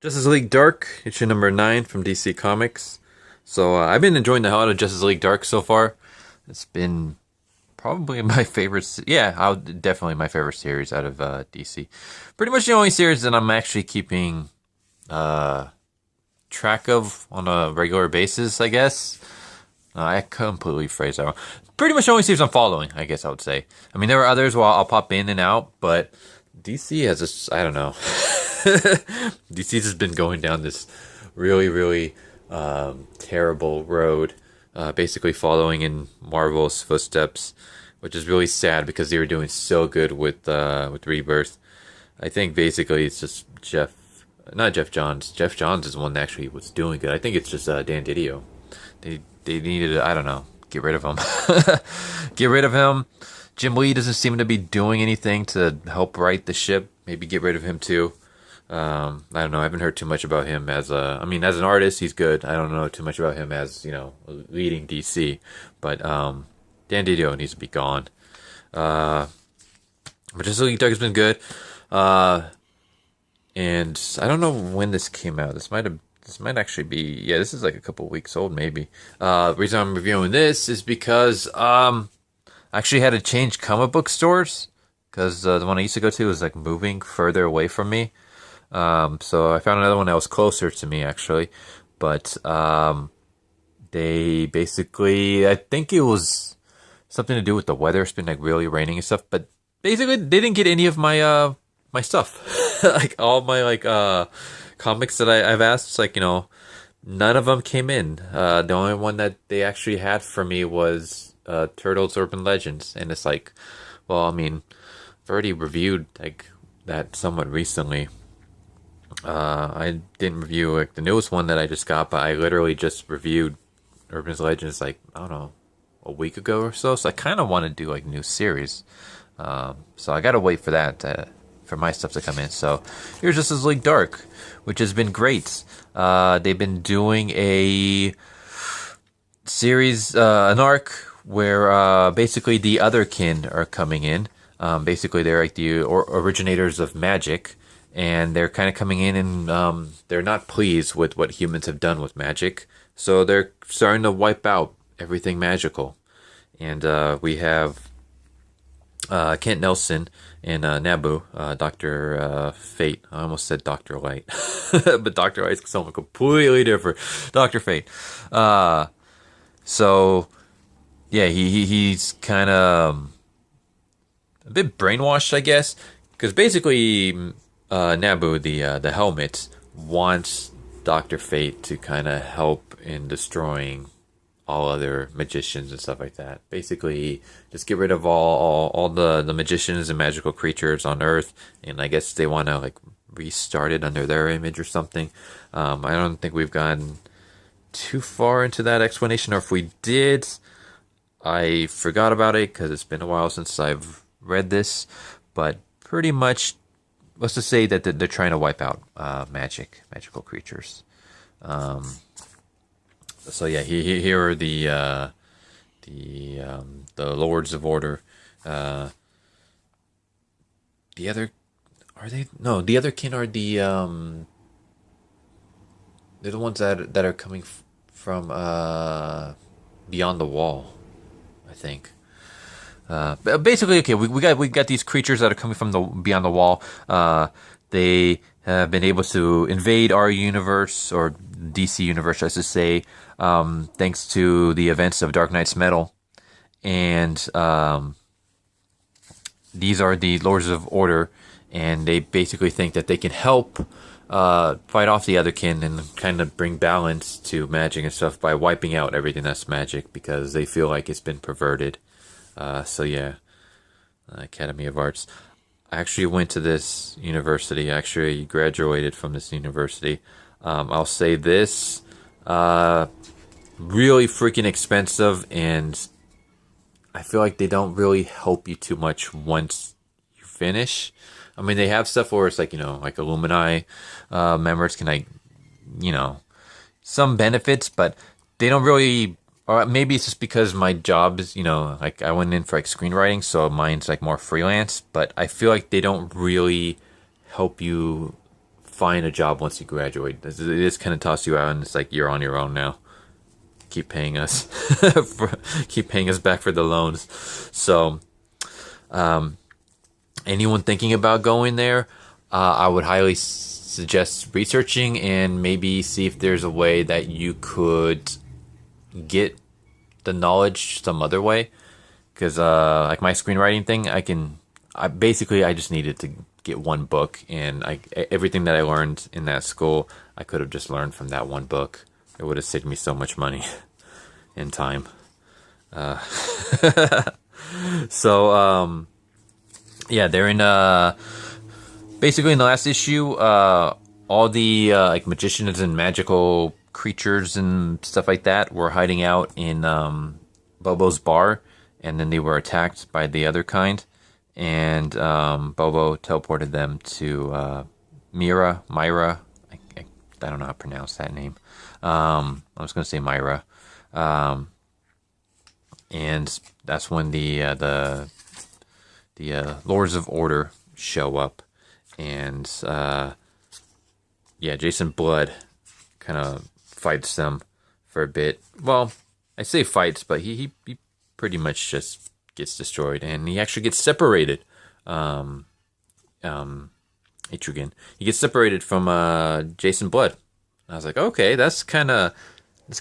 Justice League Dark, issue number 9 from DC Comics. So I've been enjoying the hell out of Justice League Dark so far. It's been probably my favorite. Definitely my favorite series out of DC. Pretty much the only series that I'm actually keeping uh, track of on a regular basis, I guess. I completely phrased that wrong. Pretty much the only series I'm following, I guess I would say. I mean, there are others where I'll pop in and out, but DC has this, I don't know. DC's has been going down this really terrible road, basically following in Marvel's footsteps, which is really sad because they were doing so good with Rebirth. I think basically it's just not Jeff Johns. Jeff Johns is the one that actually was doing good. I think it's just Dan Didio. They needed, I don't know, get rid of him. Get rid of him. Jim Lee doesn't seem to be doing anything to help right the ship. Maybe get rid of him too. I don't know. I haven't heard too much about him as as an artist, he's good. I don't know too much about him as, leading DC. But, Dan Didio needs to be gone. But Justice League Dark has been good. And I don't know when this came out. This might actually be, yeah, this is like a couple weeks old, maybe. Reason I'm reviewing this is because, I actually had to change comic book stores. Because the one I used to go to was like moving further away from me. So I found another one that was closer to me actually, but they basically, I think it was something to do with the weather. It's been like really raining and stuff, but basically they didn't get any of my my stuff. Like all my comics that I've asked, it's like, none of them came in. The only one that they actually had for me was Turtles Urban Legends, and it's like, well, I mean, I've already reviewed like that somewhat recently. I didn't review like the newest one that I just got, but I literally just reviewed Urban Legends like, I don't know, a week ago or so. So I kind of want to do like new series. So I gotta wait for that for my stuff to come in. So here's Justice League Dark, which has been great. They've been doing a series, an arc where basically the Otherkin are coming in. Basically, they're like the originators of magic, and they're kind of coming in and they're not pleased with what humans have done with magic. So they're starting to wipe out everything magical. And we have Kent Nelson and Nabu, Dr. Fate. I almost said Dr. Light. But Dr. Light's something completely different. Dr. Fate. So, yeah, he's kind of a bit brainwashed, I guess. Because basically, Nabu, the helmet, wants Dr. Fate to kind of help in destroying all other magicians and stuff like that. Basically, just get rid of all the magicians and magical creatures on Earth, and I guess they want to like restart it under their image or something. I don't think we've gone too far into that explanation, or if we did, I forgot about it because it's been a while since I've read this. But pretty much, let's just say that they're trying to wipe out magical creatures. So yeah, here are the Lords of Order. The other, are they? No, the other kin are they're the ones that are coming from beyond the wall, I think. But basically, okay, we got these creatures that are coming from the beyond the wall. They have been able to invade our universe, or DC universe, I should say, thanks to the events of Dark Knight's Metal. And these are the Lords of Order, and they basically think that they can help fight off the Otherkin and kind of bring balance to magic and stuff by wiping out everything that's magic, because they feel like it's been perverted. So yeah, Academy of Arts. I actually went to this university. I actually graduated from this university. I'll say this, really freaking expensive, and I feel like they don't really help you too much once you finish. I mean, they have stuff where it's like, like alumni members can, like, some benefits, but they don't really. Or maybe it's just because my job is, like I went in for like screenwriting, so mine's like more freelance. But I feel like they don't really help you find a job once you graduate. It just kind of toss you out, and it's like you're on your own now. Keep paying us, keep paying us back for the loans. So, anyone thinking about going there, I would highly suggest researching and maybe see if there's a way that you could get the knowledge some other way. Because like my screenwriting thing, I just needed to get one book, and everything that I learned in that school, I could have just learned from that one book. It would have saved me so much money and time. So yeah, they're in basically in the last issue, all the like magicians and magical creatures and stuff like that were hiding out in Bobo's bar, and then they were attacked by the other kind, and Bobo teleported them to Myra. I don't know how to pronounce that name. I was going to say Myra, and that's when the Lords of Order show up, and yeah, Jason Blood kind of fights them for a bit. Well, I say fights, but he pretty much just gets destroyed, and he actually gets separated. Etrigan. He gets separated from Jason Blood. I was like, okay, that's kind of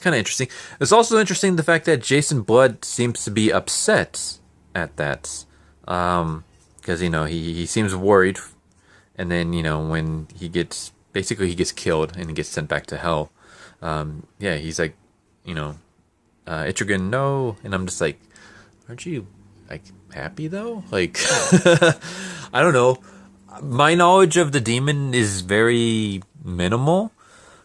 interesting. It's also interesting the fact that Jason Blood seems to be upset at that, because he seems worried, and then when he gets killed and he gets sent back to hell. Yeah, he's like, Etrigan, no, and I'm just like, aren't you like happy though? Like, I don't know. My knowledge of the demon is very minimal.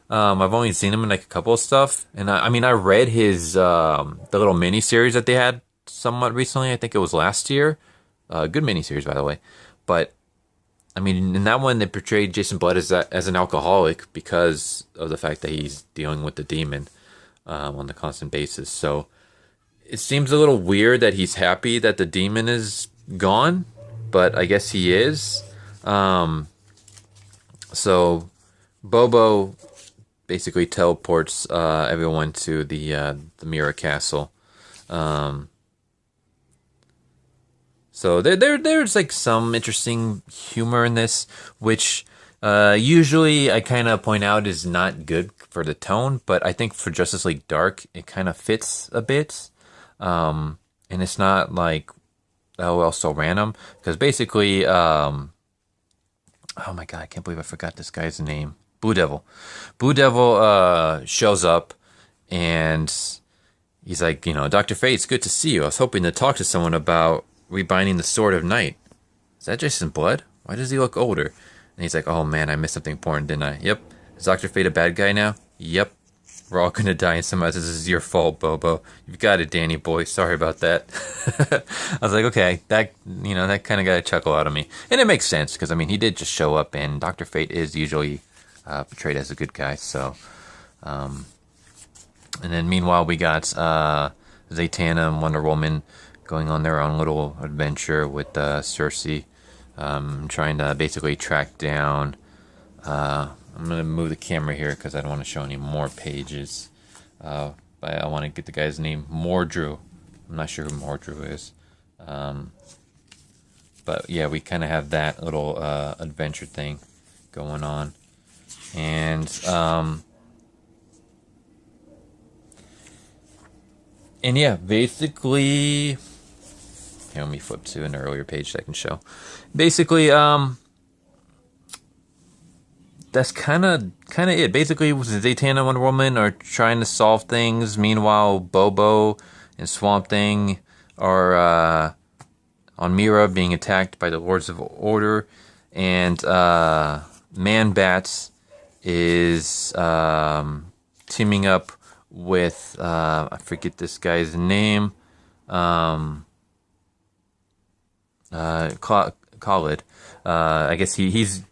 I've only seen him in like a couple of stuff, and I mean I read his the little mini series that they had somewhat recently. I think it was last year. Good mini series, by the way. But I mean, in that one, they portrayed Jason Blood as an alcoholic because of the fact that he's dealing with the demon on a constant basis. So it seems a little weird that he's happy that the demon is gone, but I guess he is. So Bobo basically teleports everyone to the Myra Castle. So there's like some interesting humor in this, which usually I kind of point out is not good for the tone, but I think for Justice League Dark it kind of fits a bit, and it's not like so random, because basically oh my god, I can't believe I forgot this guy's name. Blue Devil shows up, and he's like, Dr. Fate, it's good to see you. I was hoping to talk to someone about rebinding the Sword of Night. Is that Jason Blood? Why does he look older? And he's like, oh man, I missed something important, didn't I? Yep. Is Dr. Fate a bad guy now? Yep. We're all gonna die, and somehow this is your fault, Bobo. You've got it, Danny boy. Sorry about that. I was like, okay, that kind of got a chuckle out of me. And it makes sense, because, I mean, he did just show up, and Dr. Fate is usually portrayed as a good guy, so... and then, meanwhile, we got Zatanna and Wonder Woman going on their own little adventure with Cersei, trying to basically track down... I'm going to move the camera here because I don't want to show any more pages. But I want to get the guy's name, Mordru. I'm not sure who Mordru is. But yeah, we kind of have that little adventure thing going on. And yeah, basically... Here, let me flip to an earlier page that I can show. Basically, that's kind of it. Basically, Zatanna and Wonder Woman are trying to solve things. Meanwhile, Bobo and Swamp Thing are on Myra being attacked by the Lords of Order. And Man-Bat is teaming up with, I forget this guy's name, Khalid. I guess he's...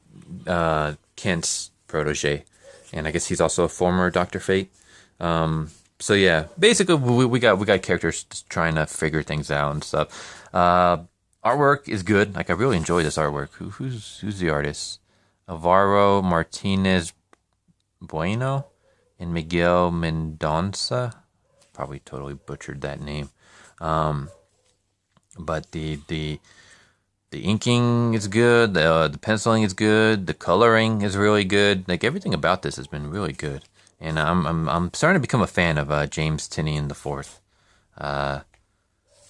Kent's protege, and I guess he's also a former Dr. Fate. So yeah, basically we got characters just trying to figure things out and stuff. Artwork is good. Like, I really enjoy this artwork. Who's the artist? Alvaro Martinez Bueno and Miguel Mendonça. Probably totally butchered that name. But the inking is good. The penciling is good. The coloring is really good. Like everything about this has been really good. And I'm starting to become a fan of James Tynion IV. I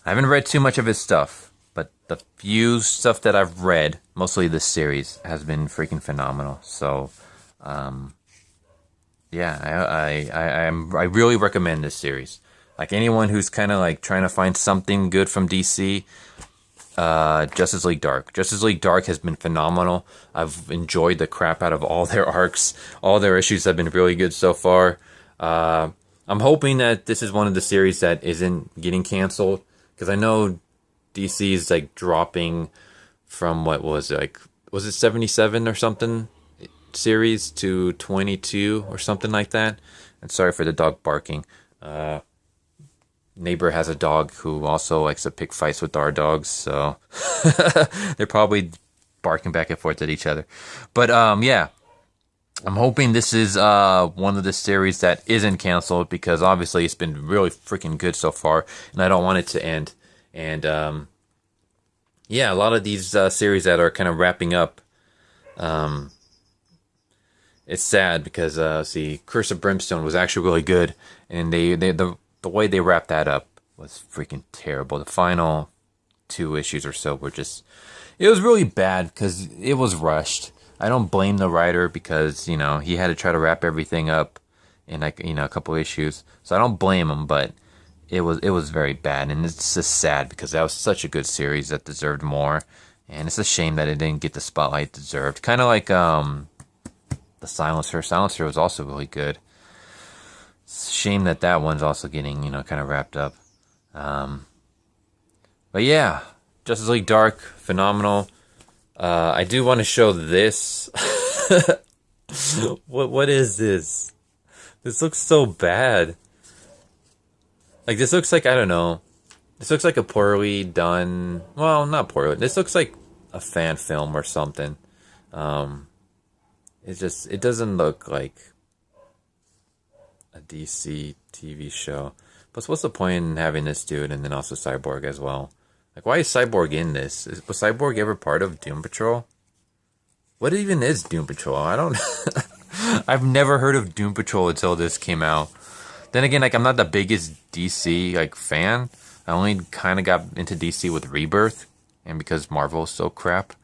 haven't read too much of his stuff, but the few stuff that I've read, mostly this series, has been freaking phenomenal. So, yeah, I really recommend this series. Like anyone who's kind of like trying to find something good from DC, Justice League Dark. Justice League Dark has been phenomenal. I've enjoyed the crap out of all their arcs. All their issues have been really good so far. I'm hoping that this is one of the series that isn't getting canceled, because I know DC is like dropping from what was it, like, was it 77 or something series to 22 or something like that. And sorry for the dog barking. Neighbor has a dog who also likes to pick fights with our dogs, so they're probably barking back and forth at each other. But yeah, I'm hoping this is one of the series that isn't canceled, because obviously it's been really freaking good so far, and I don't want it to end. And yeah, a lot of these series that are kind of wrapping up, it's sad because see, Curse of Brimstone was actually really good, and the way they wrapped that up was freaking terrible. The final 2 issues or so were just, it was really bad because it was rushed. I don't blame the writer, because, you know, he had to try to wrap everything up in, like, you know, a couple issues. So I don't blame him, but it was very bad, and it's just sad because that was such a good series that deserved more, and it's a shame that it didn't get the spotlight it deserved. Kind of like the Silencer. Silencer was also really good. It's a shame that that one's also getting, you know, kind of wrapped up. But yeah, Justice League Dark, phenomenal. I do want to show this. What is this? This looks so bad. Like, this looks like, I don't know. This looks like a poorly done, well, not poorly. This looks like a fan film or something. It doesn't look like a DC TV show. But what's the point in having this dude and then also Cyborg as well? Like, why is Cyborg in this? Was Cyborg ever part of Doom Patrol? What even is Doom Patrol? I don't... I've never heard of Doom Patrol until this came out. Then again, like, I'm not the biggest DC, like, fan. I only kind of got into DC with Rebirth, and because Marvel's so crap.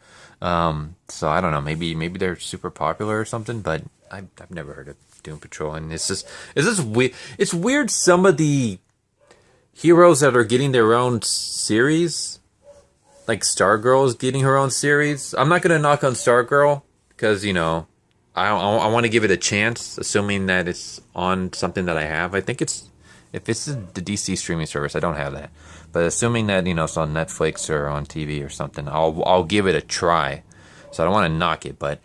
So I don't know, maybe they're super popular or something, but I've never heard of Doom Patrol, and it's just weird. It's weird, some of the heroes that are getting their own series, like Stargirl is getting her own series. I'm not gonna knock on Stargirl, because, you know, I want to give it a chance, assuming that it's on something that I have. I think it's, if it's the DC streaming service, I don't have that, but assuming that, you know, it's on Netflix or on TV or something, I'll give it a try. So I don't want to knock it, but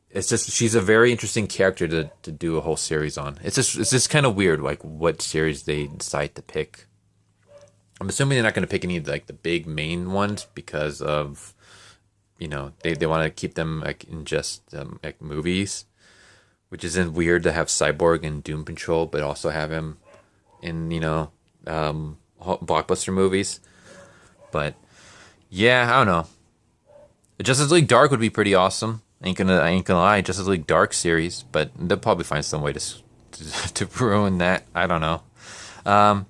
it's just, she's a very interesting character to do a whole series on. It's just kind of weird, like, what series they decide to pick. I'm assuming they're not going to pick any of, like, the big main ones, because of, you know, they want to keep them, like, in just like movies, which isn't weird to have Cyborg in Doom Patrol, but also have him in, you know, blockbuster movies. But yeah, I don't know. Justice League Dark would be pretty awesome. I ain't gonna lie, Justice League Dark series, but they'll probably find some way to ruin that. I don't know. But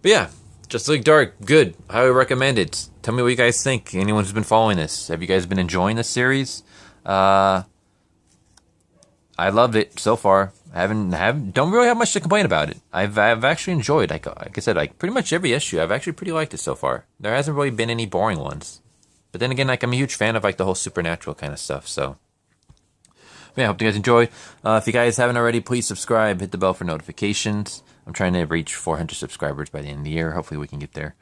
yeah, Justice League Dark, good. Highly recommend it. Tell me what you guys think. Anyone who's been following this, have you guys been enjoying this series? I loved it so far. Don't really have much to complain about it. I've actually enjoyed, like I said, like, pretty much every issue. I've actually pretty liked it so far. There hasn't really been any boring ones. But then again, like, I'm a huge fan of, like, the whole supernatural kind of stuff, so. But yeah, I hope you guys enjoyed. If you guys haven't already, please subscribe, hit the bell for notifications. I'm trying to reach 400 subscribers by the end of the year. Hopefully we can get there.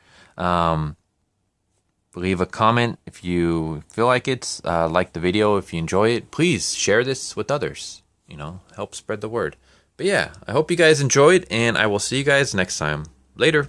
Leave a comment if you feel like it. Like the video if you enjoy it. Please share this with others. You know, help spread the word. But yeah, I hope you guys enjoyed, and I will see you guys next time. Later.